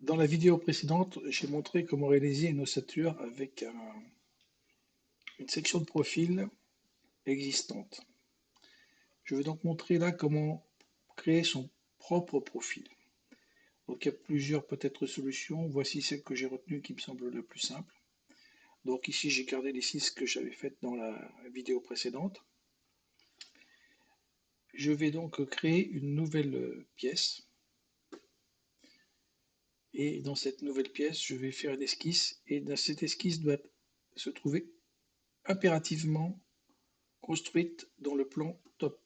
Dans la vidéo précédente, j'ai montré comment réaliser une ossature avec une section de profil existante. Je vais donc montrer là comment créer son propre profil. Donc il y a plusieurs peut-être solutions. Voici celle que j'ai retenue qui me semble la plus simple. Donc ici j'ai gardé les 6 que j'avais faites dans la vidéo précédente. Je vais donc créer une nouvelle pièce. Et dans cette nouvelle pièce, je vais faire une esquisse. Et dans cette esquisse doit se trouver impérativement construite dans le plan top.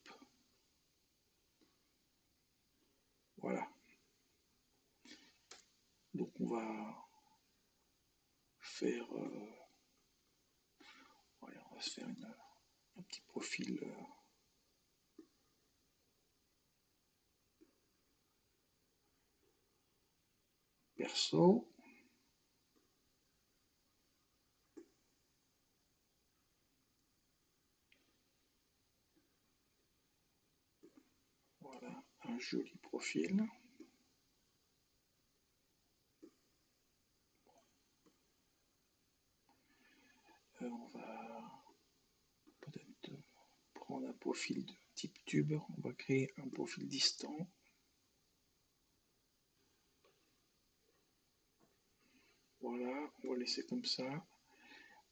Voilà. Donc on va faire, voilà, on va se faire un petit profil perso. Voilà, un joli profil. On va peut-être prendre un profil de type tube. On va créer un profil distant. Voilà, on va laisser comme ça.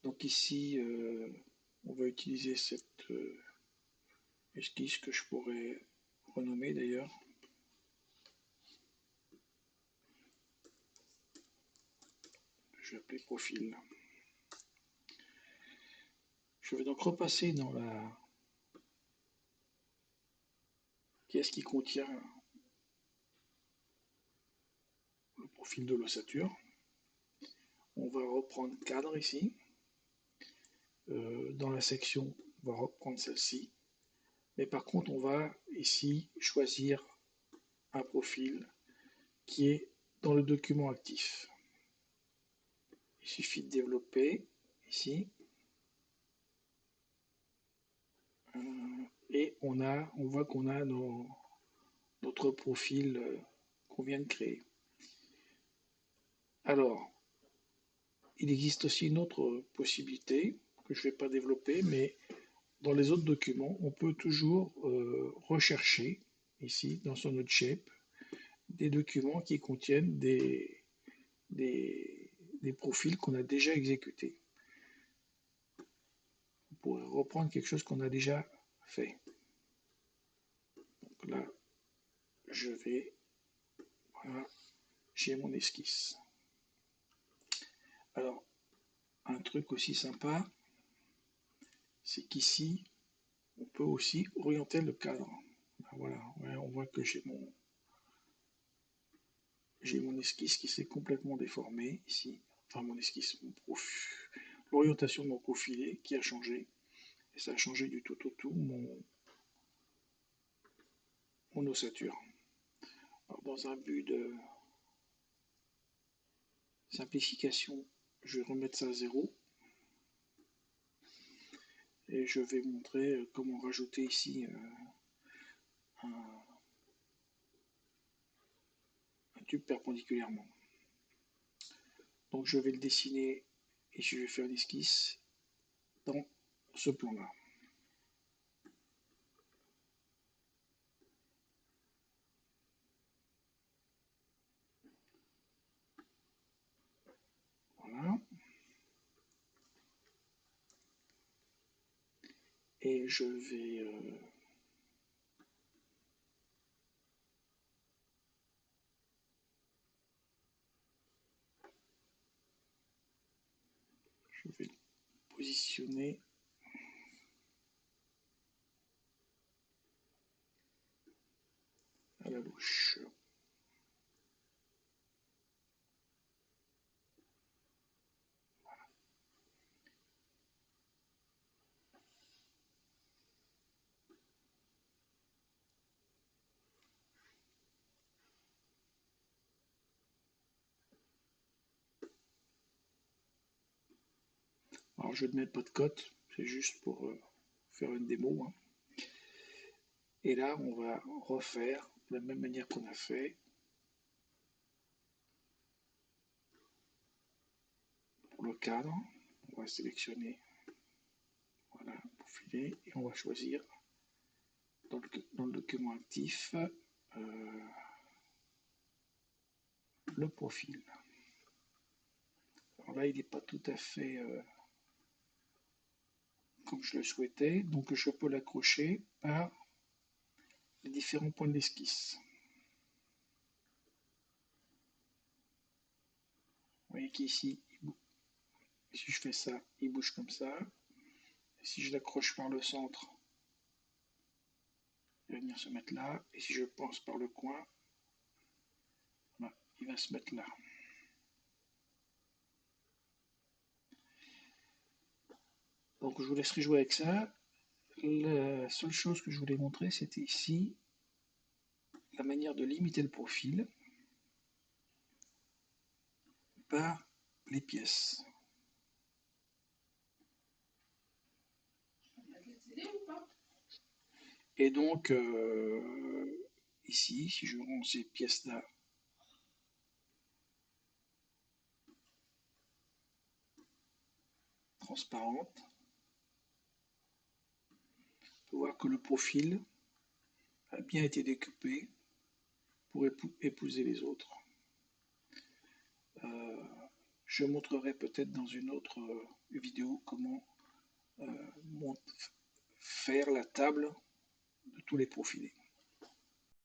Donc ici, on va utiliser cette esquisse que je pourrais renommer d'ailleurs. Je vais appeler profil. Je vais donc repasser dans la pièce qui contient le profil de l'ossature. On va reprendre cadre ici. Dans la section, on va reprendre celle-ci. Mais par contre, on va ici choisir un profil qui est dans le document actif. Il suffit de développer ici. Et on voit qu'on a notre profil qu'on vient de créer. Alors, il existe aussi une autre possibilité que je ne vais pas développer, mais dans les autres documents, on peut toujours rechercher ici dans son Node-Shape des documents qui contiennent des profils qu'on a déjà exécutés. On pourrait reprendre quelque chose qu'on a déjà fait. Donc là, je vais, voilà, j'ai mon esquisse. Alors, un truc aussi sympa, c'est qu'ici, on peut aussi orienter le cadre. Voilà, on voit que j'ai mon esquisse qui s'est complètement déformée ici. Enfin, mon esquisse, l'orientation de mon profilé qui a changé. Et ça a changé du tout au tout mon ossature. Alors, dans un but de simplification, je vais remettre ça à 0. Et je vais montrer comment rajouter ici un tube perpendiculairement. Donc je vais le dessiner et je vais faire l'esquisse dans ce plan-là. Voilà. Et je vais le positionner à la louche. Alors je ne mets pas de cote, c'est juste pour faire une démo. Hein. Et là, on va refaire de la même manière qu'on a fait. pour le cadre, on va sélectionner, voilà, profiler, et on va choisir dans le document actif le profil. Alors là, il n'est pas tout à fait comme je le souhaitais, donc je peux l'accrocher par les différents points de l'esquisse. Vous voyez qu'ici, si je fais ça, il bouge comme ça. Et si je l'accroche par le centre, il va venir se mettre là. Et si je pense par le coin, voilà, il va se mettre là. Donc je vous laisserai jouer avec ça. La seule chose que je voulais montrer, c'était ici la manière de limiter le profil par les pièces. Et donc, ici, si je rends ces pièces-là transparentes, on peut voir que le profil a bien été découpé pour épouser les autres. Je montrerai peut-être dans une autre vidéo comment faire la table de tous les profilés.